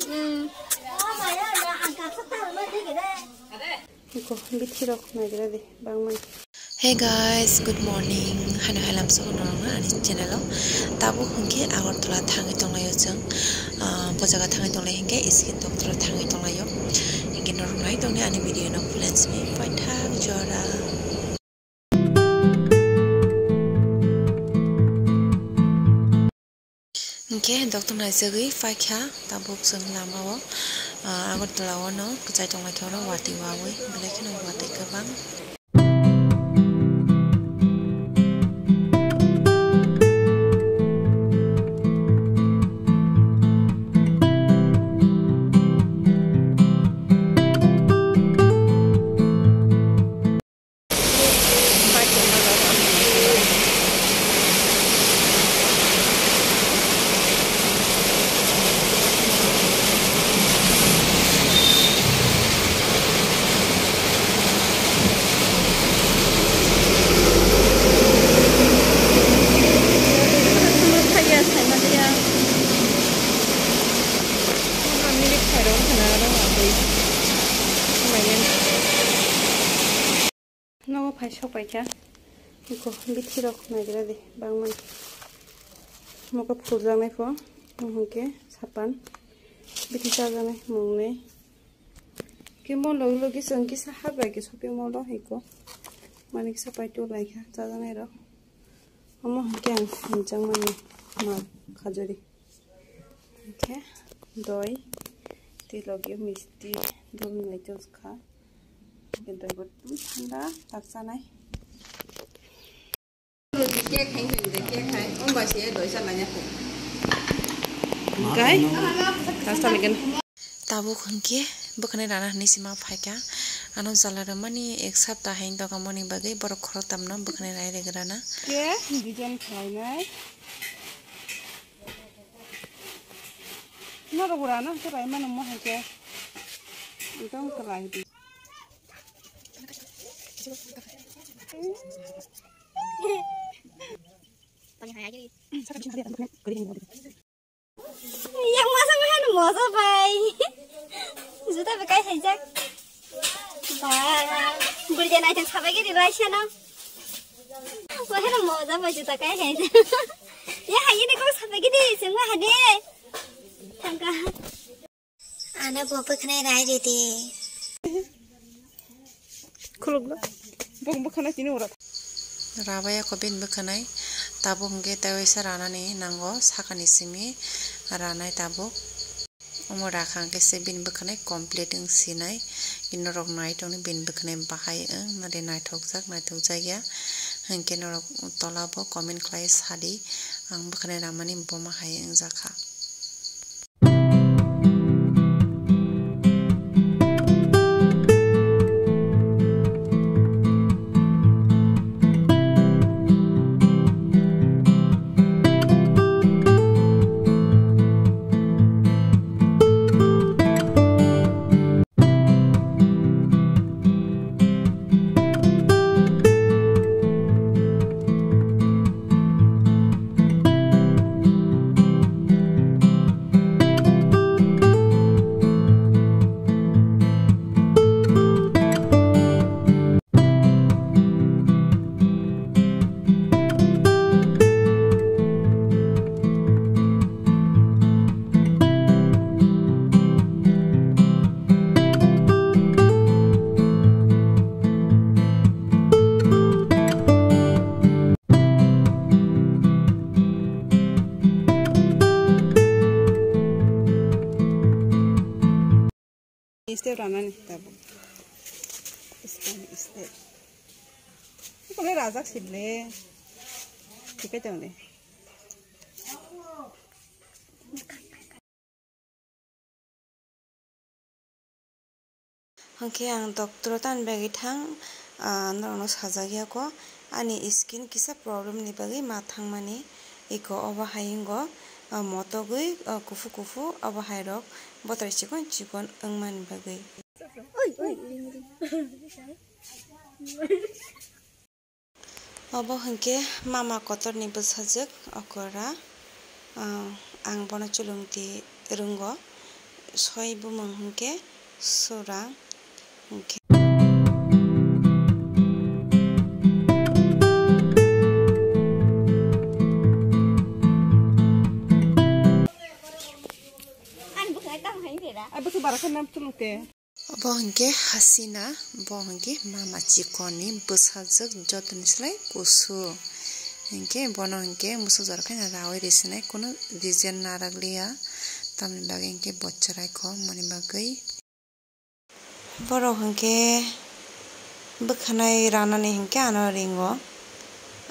Hey guys, good morning. Hano halam so norong ani channel o. Tabo hungke Agartala thangi tonglayo jeng bojaga thangi tonglai hingke skin doctor thangi tonglayo. Hingke norong nai tongni ani video no plans me paithak jora. Hingke doctor nai jagui faikha tabuk jeng lama o Agartala o no kjai tonglai thoro wati wawi belekino wati gobang. No pai sopai kya iko bithi rok nagira de bangman moka phurja mai fo muke sapan bithi saja mai mungne ke mo log logi sangki sa haba ke shopping mall ro hiko mane ki sapai to laika saja mai ro amo ke ang jang mane ma khajori okay doi ti logi misti dum nai to kha কিন্তু একটু ঠান্ডা লাগছে নাই কেক খাই কেক খাই ও বাসে দইসা লাইয়া খুব গাই রাস্তা লাগেন তাবো খনকে বখনে রানা নিসিমা ফাইকা আনো জালার মানি এক সপ্তাহ হাইন দকা মনি বাগে বড় খরতাম না বখনে রাই রেগরানা কে ডিজাইন খাই নাই নরো গুরানা তো রাই মানে মো হাইকে একদম করাই দি yang masa mahan moza bai juta bekai sajak ba burja na chen sabai giri raisha na mahan moza bai juta kai hai ya hai ne ko sabai giri sengwa hade tangka ana bopa khnai rai rete khulugla bong bkhana tini urat rabaya ko bin bkhanai tabo hungke tawaisa ranani nango sakani simi ranai tabo omo rakhangke se bin bkhanai complete ing sinai inorok nai toni bin bkhanai bahai ing nade naithokjak naithokjaya hangke norok tolabo comment khlai sadi ang bkhanai ramani boma hai ing jakha Step rana nih tabo. Step. Kalau razak sile, kita tahu deh. Hangke ang dokter tan bagi thang, nono sajagya ko, ani skin kisa problem ni bagi mathang mani, iko obahaingo, motogui kufu kufu obahairok. Botar cikon engman bagai. Obo hengke mama kotor ni besajak okora ang bono culung ti runggo soi bumang hingke sura hingke Apa sebarang nam tulute? Bohongke hasina bohongke mama cikoni besajak jotin selai kusu hingke bono hingke musuh jarkai na rawai risine kono dijen naraglia tamni bagi hingke boccerai ko mani bagai borok hingke bekhanai ranani hingke ano ringo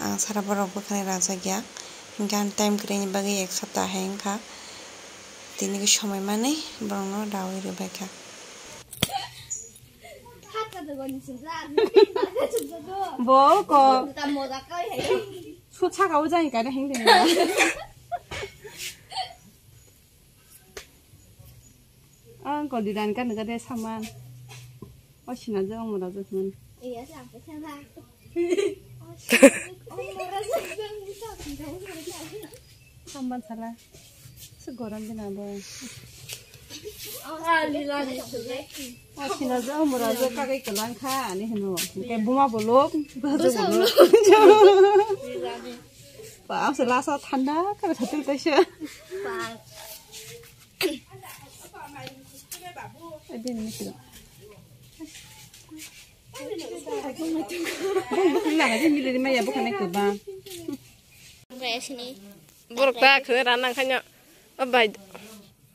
ang sara borok bekhanai rajagya hingke an time kring bagi ek saptah hingka tini ke সময় মানে borokno rawai rebeka Boko. Susah kau jangan kau heng deh. Kau di dan kan dekat saman. Oh sih aja orang muda tuh teman. Iya sampai sana. Saman salah. Segoran je nabo. Oh, sini aja umur aja kagai kelan kah, nih heno. Kayak bunga bolok, baju bolok. Pak, selasa tanda, kalau satu tasya. Ada ni sih. Bukan aja milih di mana bukan ke bang. Kayak sini. Buruk tak kena ranang hanya abai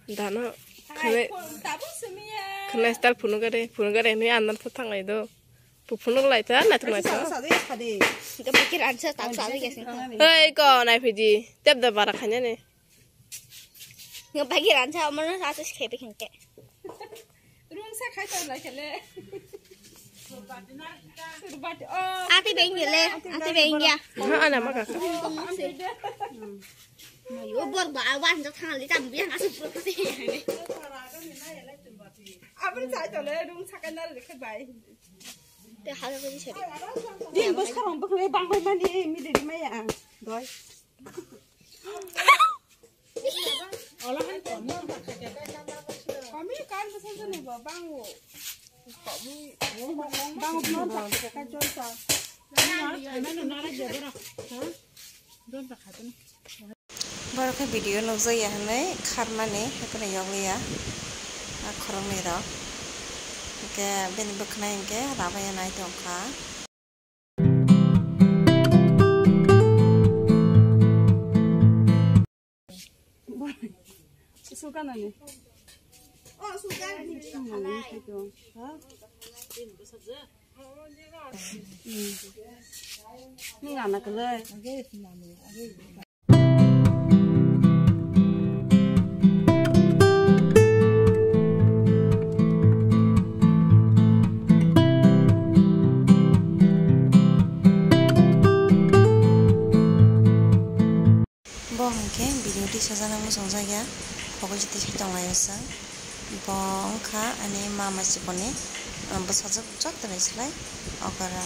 dana kena style punuh gade ini anan petang itu punuh lah itu anak tu macam Kita pikir answer tak salah ya sih. hei kau naik pidi tiap dah barakannya nih Nggak pikir answer mana satu sih kayak bikin kayak. Ati bengkel le, ati bengkel. anak mak kakak Yo buat bawan jauh tang li tam biar ngasih buat sih. Apa saja le, dong sakan dah lekat baik. Dia hal apa sih? Dia bos sekarang bukan bang mandi milih di mana? Doi. Kami kan pesan sana bangu. Bangu belum tak kan contoh. borok video nukjaya hanai kharmani hakuna yogliya khorongni rok hingke beni bekhnai hingke rabaya nai tongkha Suka nani? Oh suka nih. Ini anak le. Bohongke video di sasana musong jaya pokok jati hitong layasa bongka ani mama cikoni besajak jot terselai okara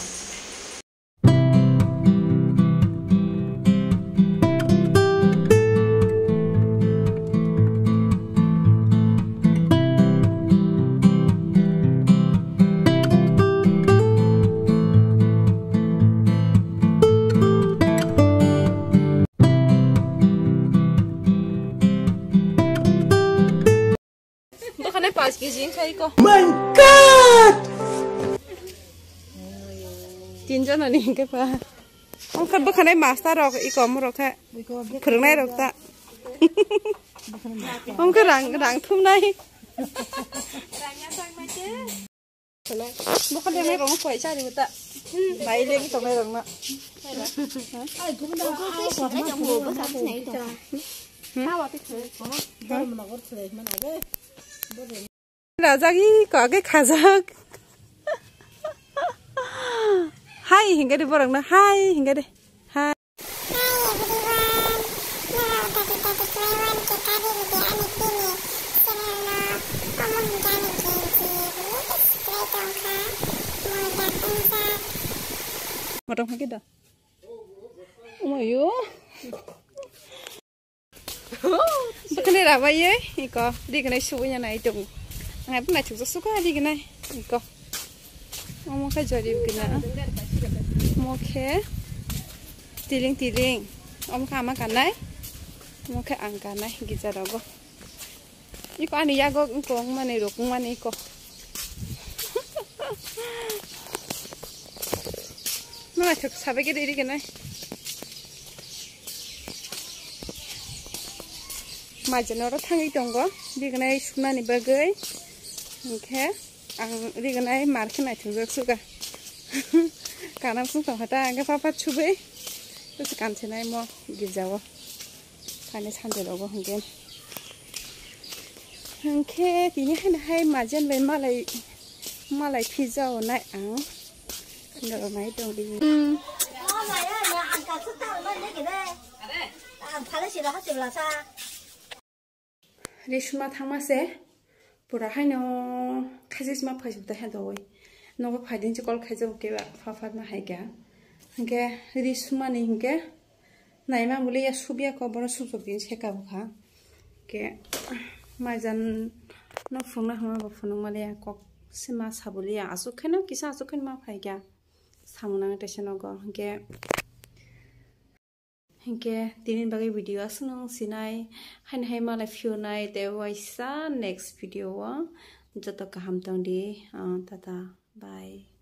bukan 5 kg kayak kok My God! Tinjau nani ke pa? Kan bukan master rok, ikom rok ha. Pernah rok tak? Kan rang thum nai. Bukan dia mai rong kuai cari tak? Mai leng tong mai rong nak. Razaki kage khajak. Hai hingga di borang na hai hingga deh. Hai. Matang lagi dah. Oh my yo. Bukan rabaye iko dignai subunya nai dong ngai pun nai chukso suka dignai iko omo ka jari gina moke tiling omo ka ama kanai moke ang kanai gijarago iko ani yago iko mane rokung mane iko Mama chuk sabe ke diri kenai Majanoro thangi tongo dignai sunani bagai oke ang dignai markenai thujak suga kanam su hata anga papa chube terus kansenai mo gijawo kane sande logo hungen hangke tini hai majan bai malai pizza nai ang ndoro nai dong di Rishma thangmase pura haino khajisma phajibda ha doi nogo phaidin chikol khajo ke fa na haika hangke Rishma ni hangke naima muli ya subia ko boro subjok din seka bukha ke majan no phungna hama ba phunung male kok sima sabulia asukhen kisa asukhen ma phaika samuna tesenogo hangke tinin bagai video asno sinai hai malai fiunai te waisa next video wa joto kaham tong di tata bye